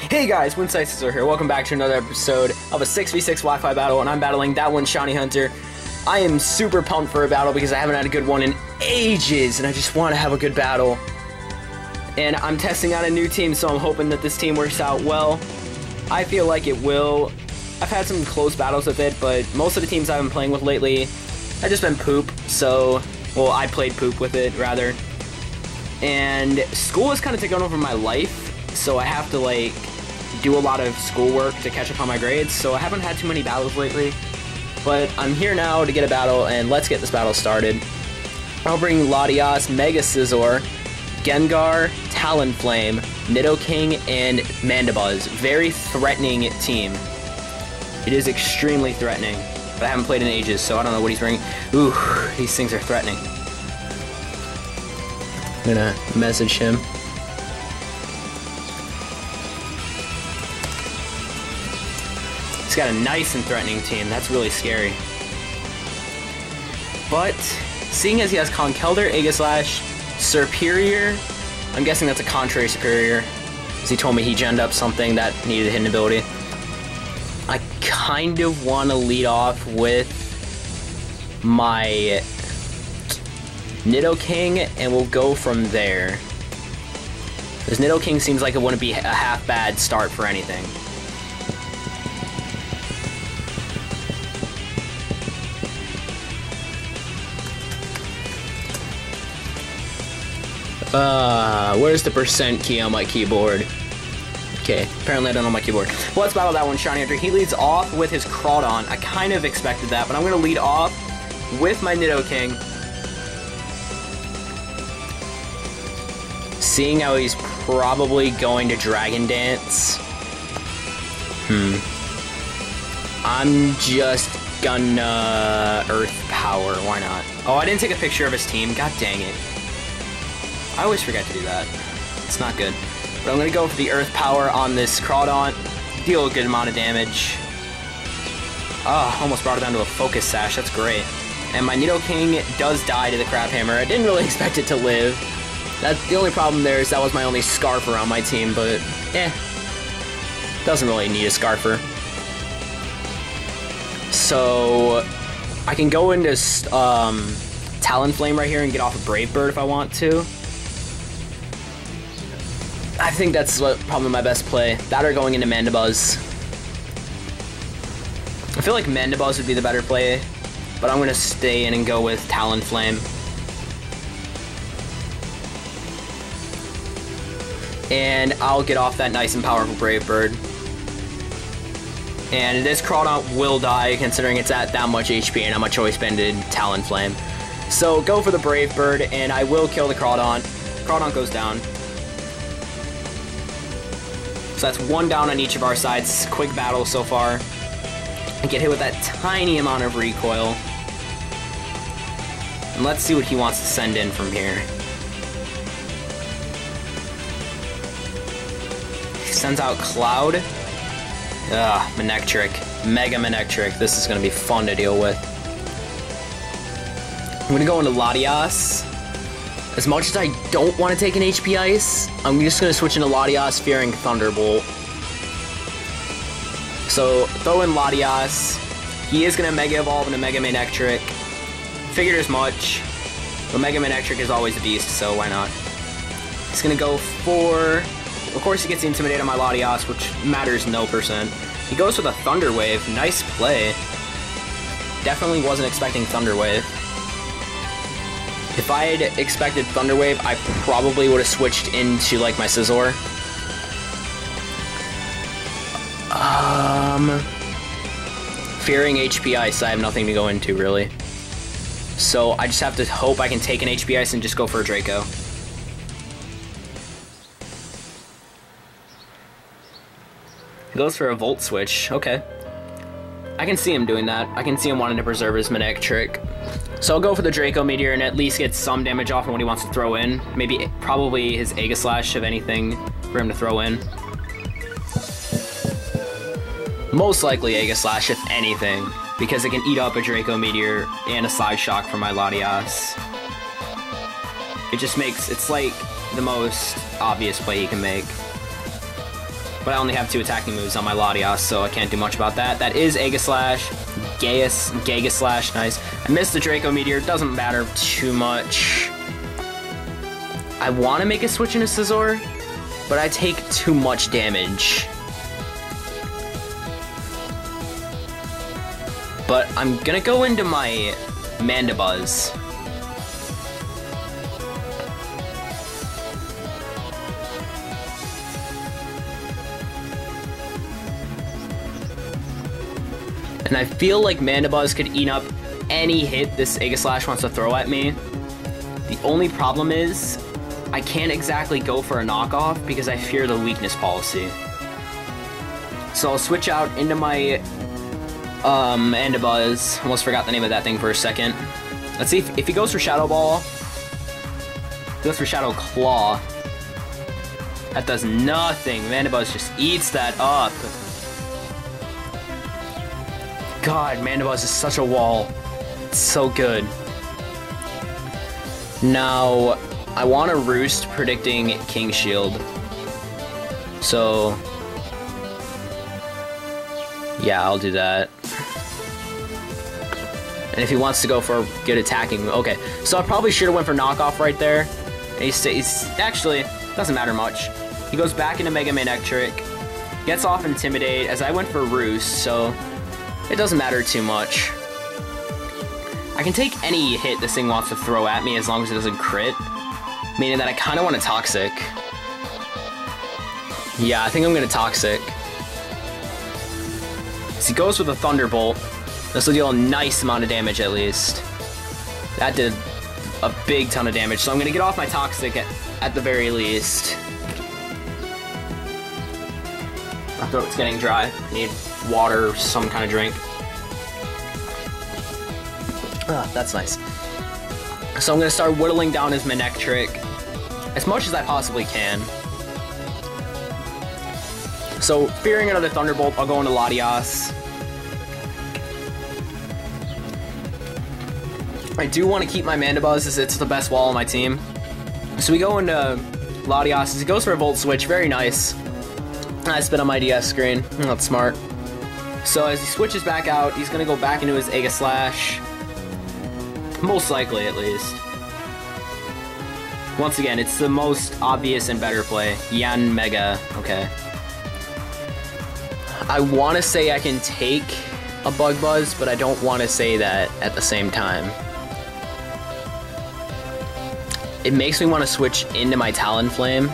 Hey guys, WindScytheScizor here. Welcome back to another episode of a 6v6 Wi-Fi battle, and I'm battling Thatoneshinyhunter. I am super pumped for a battle because I haven't had a good one in ages, and I just want to have a good battle. And I'm testing out a new team, so I'm hoping that this team works out well. I feel like it will. I've had some close battles with it, but most of the teams I've been playing with lately, I've just been poop, so... Well, I played poop with it, rather. And school has kind of taken over my life, so I have to, like, do a lot of schoolwork to catch up on my grades, so I haven't had too many battles lately. But I'm here now to get a battle, and let's get this battle started. I'll bring Latias, WindScytheScizor, Gengar, Talonflame, Nidoking, and Mandibuzz. Very threatening team. It is extremely threatening, but I haven't played in ages, so I don't know what he's bringing. Ooh, these things are threatening. I'm gonna message him. He's got a nice and threatening team. That's really scary. But, seeing as he has Conkeldurr, Aegislash, Superior, I'm guessing that's a Contrary Superior, because he told me he genned up something that needed a hidden ability. I kind of want to lead off with my Nidoking, and we'll go from there. Because Nidoking seems like it wouldn't be a half bad start for anything. Where's the percent key on my keyboard? Okay, apparently I don't know my keyboard. Well, let's battle that one, Shinyhunter. He leads off with his Crawdon. I kind of expected that, but I'm going to lead off with my Nidoking. Seeing how he's probably going to Dragon Dance. I'm just gonna Earth Power. Why not? Oh, I didn't take a picture of his team. God dang it. I always forget to do that. It's not good. But I'm going to go for the Earth Power on this Crawdon. Deal a good amount of damage. Oh, almost brought it down to a Focus Sash. That's great. And my Nidoking does die to the Crab Hammer. I didn't really expect it to live. That's the only problem there is that was my only Scarf around my team, but doesn't really need a Scarfer. So I can go into Talonflame right here and get off a Brave Bird if I want to. I think that's probably my best play. That or going into Mandibuzz. I feel like Mandibuzz would be the better play, but I'm going to stay in and go with Talonflame. And I'll get off that nice and powerful Brave Bird. And this Crawdon will die considering it's at that much HP and how much choice banded Talonflame. So go for the Brave Bird and I will kill the Crawdon. Crawdon goes down. So that's one down on each of our sides. Quick battle so far. I get hit with that tiny amount of recoil. And let's see what he wants to send in from here. He sends out Cloud. Ugh, Manectric. Mega Manectric. This is going to be fun to deal with. I'm going to go into Latias. As much as I don't want to take an HP Ice, I'm just going to switch into Latias, fearing Thunderbolt. So, throw in Latias. He is going to Mega Evolve into Mega Manectric. Figured as much. But Mega Manectric is always a beast, so why not? He's going to go for... Of course he gets the Intimidate on my Latias, which matters no percent. He goes for the Thunder Wave. Nice play. Definitely wasn't expecting Thunder Wave. If I had expected Thunder Wave, I probably would have switched into, like, my Scizor. Fearing HP Ice, I have nothing to go into, really. So I just have to hope I can take an HP Ice and just go for a Draco. He goes for a Volt Switch. Okay. I can see him doing that. I can see him wanting to preserve his Manectric. So I'll go for the Draco Meteor and at least get some damage off on what he wants to throw in. Maybe, probably his Aegislash, if anything, for him to throw in. Most likely Aegislash, if anything, because it can eat up a Draco Meteor and a Side Shock from my Latias. It just makes, it's like the most obvious play he can make. but I only have 2 attacking moves on my Latias, so I can't do much about that. That is Aegislash, Gigaslash, nice. I missed the Draco Meteor, doesn't matter too much. I want to make a switch into Scizor, but I take too much damage. But I'm gonna go into my Mandibuzz. And I feel like Mandibuzz could eat up any hit this Aegislash wants to throw at me. The only problem is, I can't exactly go for a knockoff because I fear the weakness policy. So I'll switch out into my Mandibuzz. Almost forgot the name of that thing for a second. Let's see if he goes for Shadow Ball. He goes for Shadow Claw. That does nothing. Mandibuzz just eats that up. God, Mandibuzz is such a wall. It's so good. Now, I want to Roost predicting King Shield. So, yeah, I'll do that. And if he wants to go for a good attacking, okay. So I probably should have went for knockoff right there. And he's actually, doesn't matter much. He goes back into Mega Manectric, gets off Intimidate as I went for Roost, so it doesn't matter too much. I can take any hit this thing wants to throw at me as long as it doesn't crit. Meaning that I kind of want a Toxic. Yeah, I think I'm going to Toxic. So he goes with a Thunderbolt. This will deal a nice amount of damage at least. That did a big ton of damage. So I'm going to get off my Toxic at the very least. My throat's getting dry. I need water or some kind of drink. Ah, that's nice. So I'm going to start whittling down his Manectric as much as I possibly can. So, fearing another Thunderbolt, I'll go into Latias. I do want to keep my Mandibuzz as it's the best wall on my team. So we go into Latias as he goes for a Volt Switch, very nice. I spit on my DS screen, that's smart. So as he switches back out, he's going to go back into his Aegislash. Most likely, at least. Once again, it's the most obvious and better play. Yan Mega, okay. I want to say I can take a Bug Buzz, but I don't want to say that at the same time. It makes me want to switch into my Talonflame,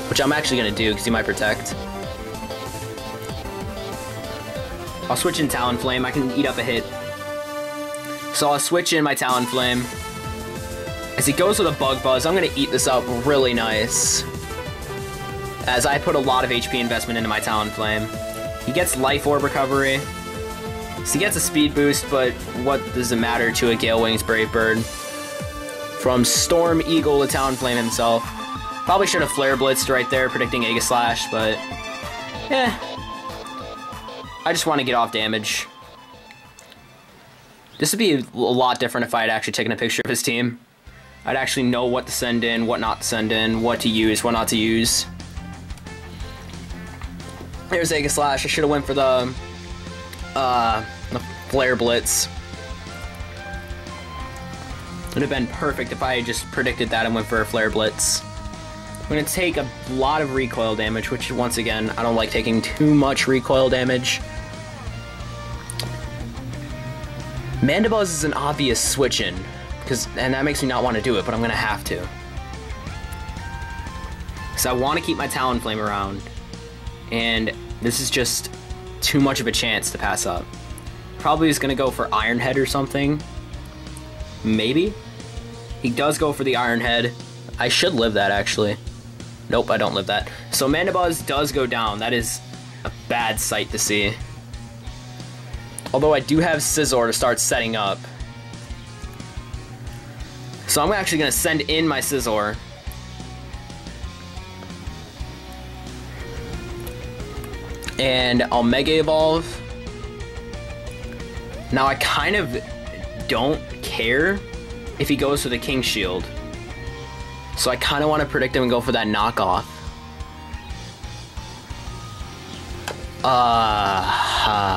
which I'm actually going to do because he might protect. I'll switch in Talonflame, I can eat up a hit. So I'll switch in my Talonflame. As he goes with a Bug Buzz, I'm going to eat this up really nice. As I put a lot of HP investment into my Talonflame. He gets Life Orb Recovery. So he gets a Speed Boost, but what does it matter to a Gale Wings Brave Bird? From Storm Eagle to Talonflame himself. Probably should have Flare Blitzed right there, predicting Aegislash, but eh. I just want to get off damage. This would be a lot different if I had actually taken a picture of his team. I'd actually know what to send in, what not to send in, what to use, what not to use. Here's Aegislash. I should have went for the Flare Blitz. It would have been perfect if I had just predicted that and went for a Flare Blitz. I'm going to take a lot of recoil damage, which once again, I don't like taking too much recoil damage. Mandibuzz is an obvious switch-in, and that makes me not want to do it, but I'm going to have to. So I want to keep my Talonflame around, and this is just too much of a chance to pass up. Probably is going to go for Iron Head or something. Maybe? He does go for the Iron Head. I should live that, actually. Nope, I don't live that. So Mandibuzz does go down. That is a bad sight to see. Although I do have Scizor to start setting up. So I'm actually going to send in my Scizor. And I'll Mega Evolve. Now I kind of don't care if he goes for the King Shield. So I kind of want to predict him and go for that knockoff.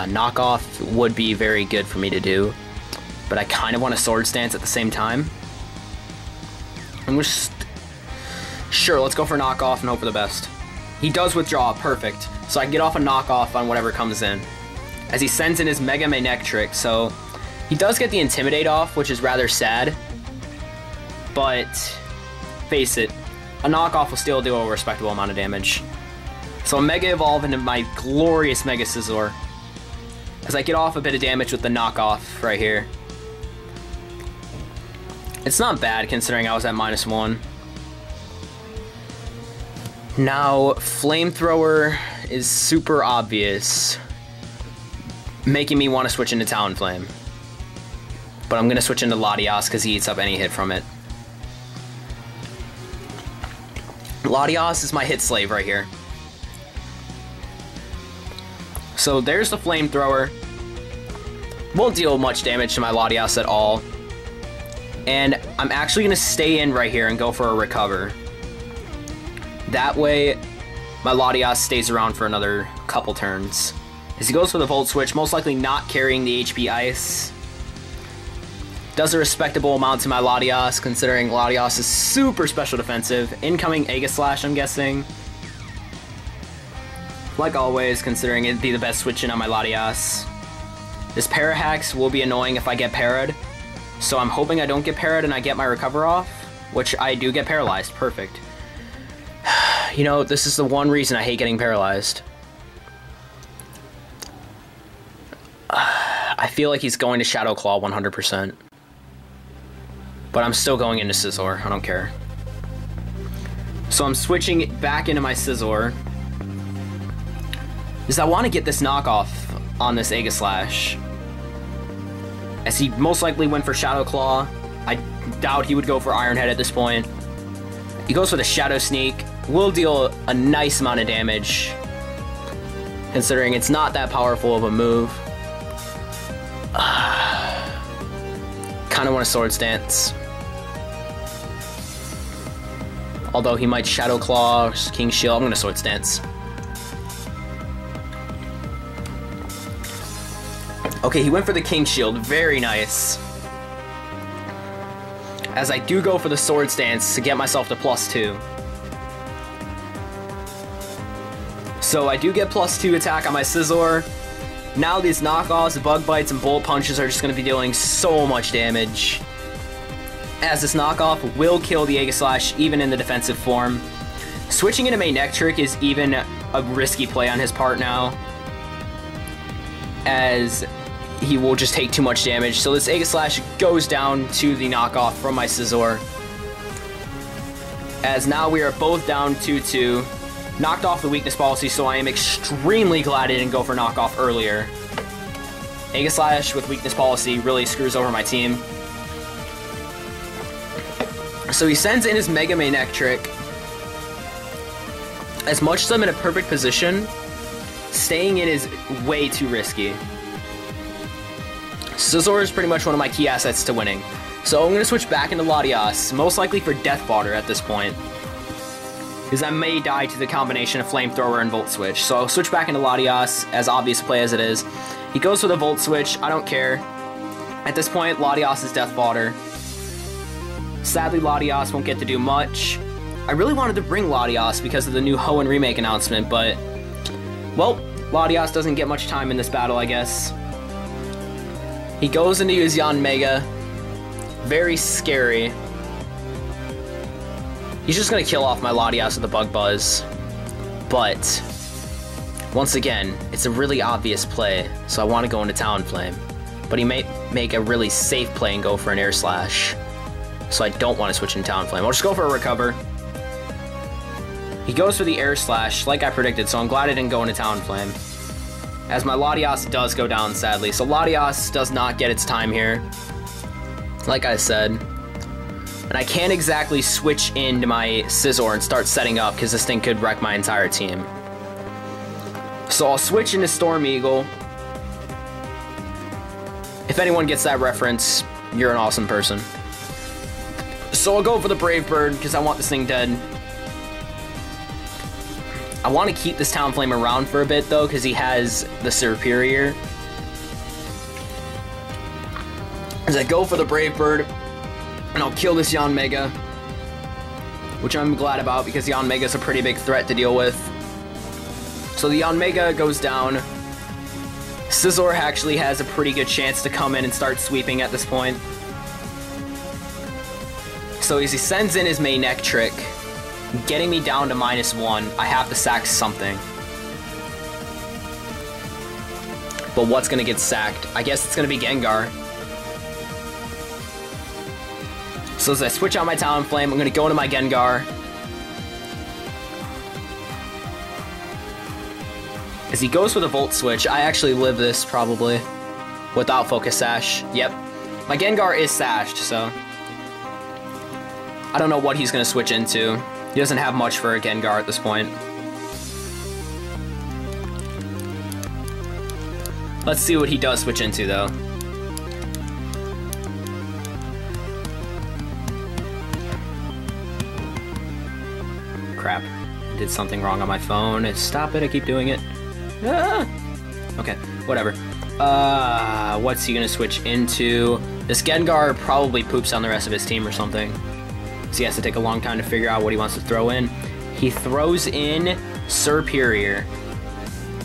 Knockoff would be very good for me to do, but I kind of want a sword stance at the same time. I'm just... Sure, let's go for knockoff and hope for the best. He does withdraw, perfect. So I can get off a knockoff on whatever comes in. As he sends in his Mega Manectric, so he does get the Intimidate off, which is rather sad. But, face it, a knockoff will still do a respectable amount of damage. So I Mega Evolve into my glorious Mega Scizor. As I get off a bit of damage with the knockoff right here. It's not bad considering I was at -1. Now, Flamethrower is super obvious, making me want to switch into Talonflame. But I'm going to switch into Latias because he eats up any hit from it. Latias is my hit slave right here. So there's the Flamethrower. Won't deal much damage to my Latias at all. And I'm actually going to stay in right here and go for a recover. That way, my Latias stays around for another couple turns. As he goes for the Volt Switch, most likely not carrying the HP Ice. Does a respectable amount to my Latias, considering Latias is super special defensive. Incoming Aegislash, I'm guessing. Like always, considering it'd be the best switch in on my Latias. This Parahax will be annoying if I get parried. So I'm hoping I don't get parried and I get my recover off, which I do get paralyzed. Perfect. You know, this is the one reason I hate getting paralyzed. I feel like he's going to Shadow Claw 100%. But I'm still going into Scizor. I don't care. So I'm switching back into my Scizor. Because I want to get this knockoff on this Aegislash. As he most likely went for Shadow Claw. I doubt he would go for Iron Head at this point. He goes for the Shadow Sneak. Will deal a nice amount of damage, considering it's not that powerful of a move. Kind of want a Sword Stance. Although he might Shadow Claw, King Shield, I'm going to Sword Stance. Okay, he went for the King Shield, very nice. As I do go for the Sword Stance to get myself to +2. So I do get +2 attack on my Scizor. Now these knockoffs, Bug Bites, and Bullet Punches are just going to be dealing so much damage. As this knockoff will kill the Aegislash even in the defensive form. Switching into Manectric is even a risky play on his part now, as he will just take too much damage. So this Aegislash goes down to the knockoff from my Scizor. As now we are both down 2-2. Knocked off the weakness policy, so I am extremely glad I didn't go for knockoff earlier. Aegislash with weakness policy really screws over my team. So he sends in his Mega Manectric. As much as I'm in a perfect position, staying in is way too risky. Scizor is pretty much one of my key assets to winning. So I'm going to switch back into Latias, most likely for Death Fodder at this point. Because I may die to the combination of Flamethrower and Volt Switch. So I'll switch back into Latias, as obvious play as it is. He goes for the Volt Switch, I don't care. At this point, Latias is Death Fodder. Sadly, Latias won't get to do much. I really wanted to bring Latias because of the new Hoenn remake announcement, but... well, Latias doesn't get much time in this battle, I guess. He goes into his Yanmega. Very scary. He's just going to kill off my Latias with the Bug Buzz. But, once again, it's a really obvious play, so I want to go into Talonflame. But he may make a really safe play and go for an Air Slash. So I don't want to switch in Talonflame. I'll just go for a Recover. He goes for the Air Slash, like I predicted, so I'm glad I didn't go into Talonflame. As my Latias does go down, sadly. So Latias does not get its time here. Like I said. And I can't exactly switch into my Scizor and start setting up, because this thing could wreck my entire team. So I'll switch into Storm Eagle. If anyone gets that reference, you're an awesome person. So I'll go for the Brave Bird, because I want this thing dead. I want to keep this Talonflame around for a bit, though, because he has the Superior. As I go for the Brave Bird, and I'll kill this Yanmega, which I'm glad about, because Yanmega is a pretty big threat to deal with. So the Yanmega goes down. Scizor actually has a pretty good chance to come in and start sweeping at this point. So as he sends in his Maynek trick, getting me down to -1, I have to sack something. But what's going to get sacked? I guess it's going to be Gengar. So as I switch out my Talonflame, I'm going to go into my Gengar. As he goes for the Volt Switch, I actually live this probably without Focus Sash. Yep. My Gengar is sashed, so I don't know what he's going to switch into. He doesn't have much for a Gengar at this point. Let's see what he does switch into, though. Crap. I did something wrong on my phone. Stop it, I keep doing it. Ah! Okay, whatever. What's he gonna switch into? This Gengar probably poops on the rest of his team or something. So he has to take a long time to figure out what he wants to throw in. He throws in Superior.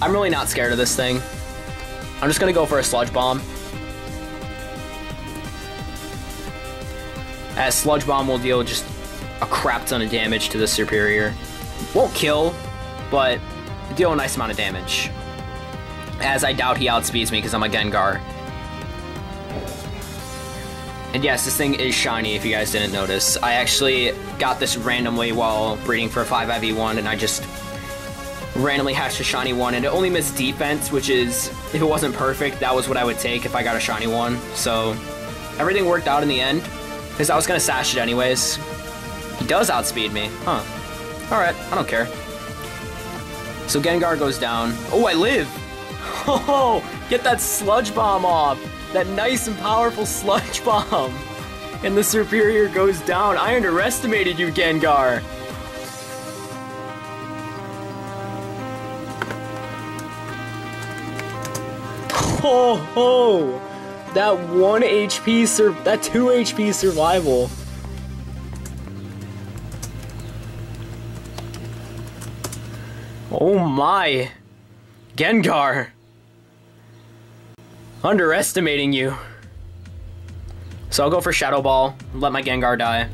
I'm really not scared of this thing. I'm just gonna go for a Sludge Bomb. As Sludge Bomb will deal just a crap ton of damage to the Superior. Won't kill, but deal a nice amount of damage. As I doubt he outspeeds me because I'm a Gengar. And yes, this thing is shiny if you guys didn't notice. I actually got this randomly while breeding for a 5IV1 and I just randomly hatched a shiny one and it only missed defense, which is, if it wasn't perfect, that was what I would take if I got a shiny one. So everything worked out in the end because I was going to sash it anyways. He does outspeed me. Huh. Alright, I don't care. So Gengar goes down. Oh, I live! Oh, get that Sludge Bomb off! That nice and powerful Sludge Bomb! And the Superior goes down. I underestimated you, Gengar! Ho ho! That 1 HP, that 2 HP survival. Oh my! Gengar! Underestimating you. So I'll go for Shadow Ball, let my Gengar die.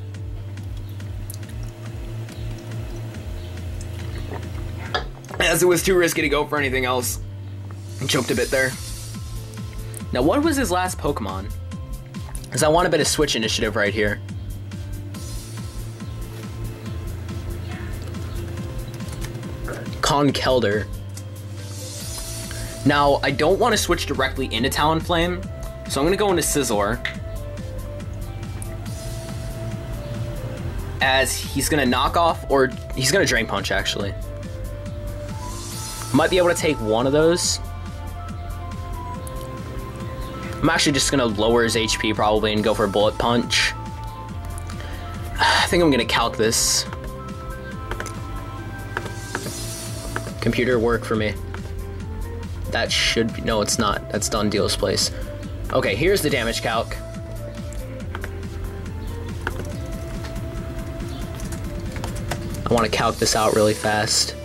As it was too risky to go for anything else. I choked a bit there. Now what was his last Pokemon? Because I want a bit of Switch initiative right here. Conkeldurr. Now, I don't want to switch directly into Talonflame, so I'm going to go into Scizor. As he's going to knock off, or he's going to Drain Punch, actually. Might be able to take one of those. I'm actually just going to lower his HP probably and go for a Bullet Punch. I think I'm going to calc this. Computer, work for me. That should be... No, it's not. That's done deals place. Okay, here's the damage calc. I want to calc this out really fast.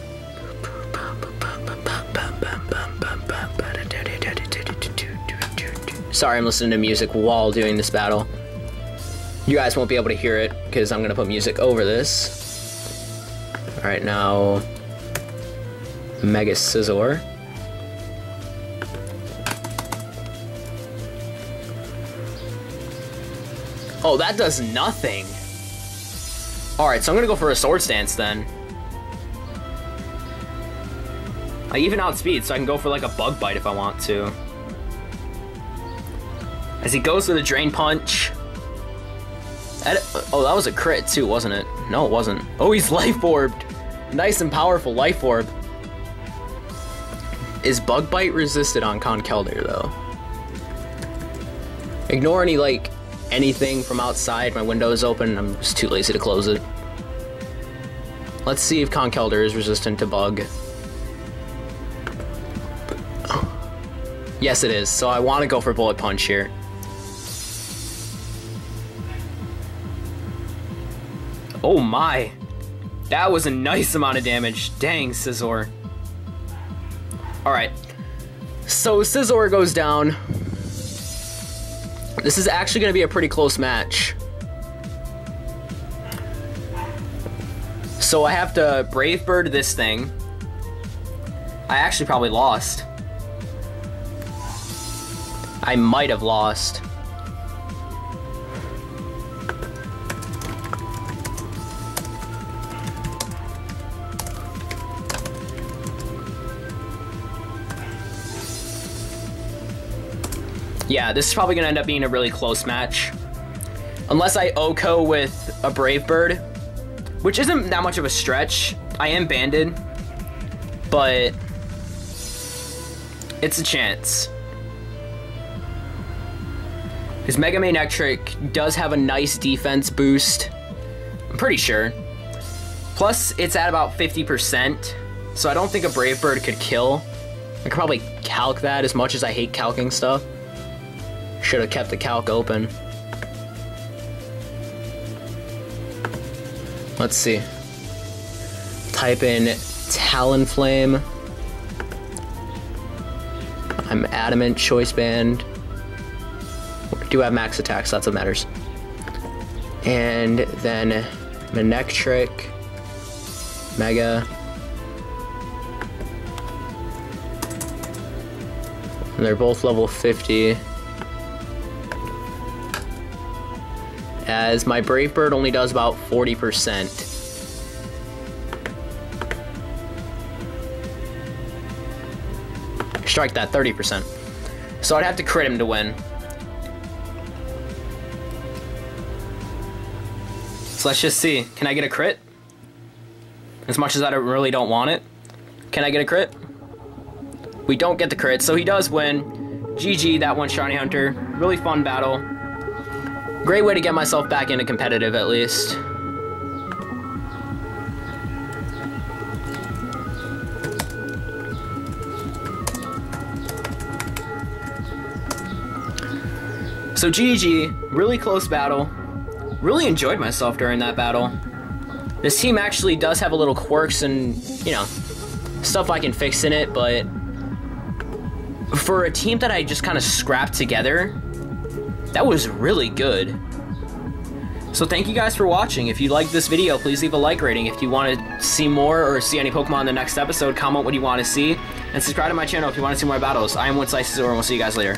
Sorry, I'm listening to music while doing this battle. You guys won't be able to hear it because I'm going to put music over this. Alright, now... Mega Scizor. Oh, that does nothing. Alright, so I'm gonna go for a Swords Dance then. I even outspeed, so I can go for like a Bug Bite if I want to. As he goes for the Drain Punch. Oh, that was a crit too, wasn't it? No, it wasn't. Oh, he's Life Orbed. Nice and powerful Life Orb. Is Bug Bite resisted on Conkeldurr though? Ignore any like anything from outside. My window is open and I'm just too lazy to close it. Let's see if Conkeldurr is resistant to bug. Yes, it is. So I want to go for Bullet Punch here. Oh my. That was a nice amount of damage. Dang, Scizor. Alright. So Scizor goes down. This is actually going to be a pretty close match. So I have to Brave Bird this thing. I actually probably lost. I might have lost. Yeah, this is probably going to end up being a really close match. Unless I OHKO with a Brave Bird, which isn't that much of a stretch. I am banded, but it's a chance. Because Mega Manectric does have a nice defense boost. I'm pretty sure. Plus, it's at about 50%, so I don't think a Brave Bird could kill. I could probably calc that as much as I hate calcing stuff. Should have kept the calc open. Let's see. Type in Talonflame. I'm Adamant, Choice Band. Do have max attacks, that's what matters. And then Manectric, Mega. And they're both level 50. As my Brave Bird only does about 40%. Strike that, 30%. So I'd have to crit him to win. So let's just see. Can I get a crit? As much as I really don't want it. Can I get a crit? We don't get the crit, so he does win. GG, that one, Shiny Hunter. Really fun battle. Great way to get myself back into competitive, at least. So GG, really close battle. Really enjoyed myself during that battle. This team actually does have a little quirks and, you know, stuff I can fix in it, but for a team that I just kind of scrapped together, that was really good. So thank you guys for watching. If you liked this video, please leave a like rating. If you want to see more or see any Pokemon in the next episode, comment what you want to see. And subscribe to my channel if you want to see more battles. I am WindScytheScizor, and we'll see you guys later.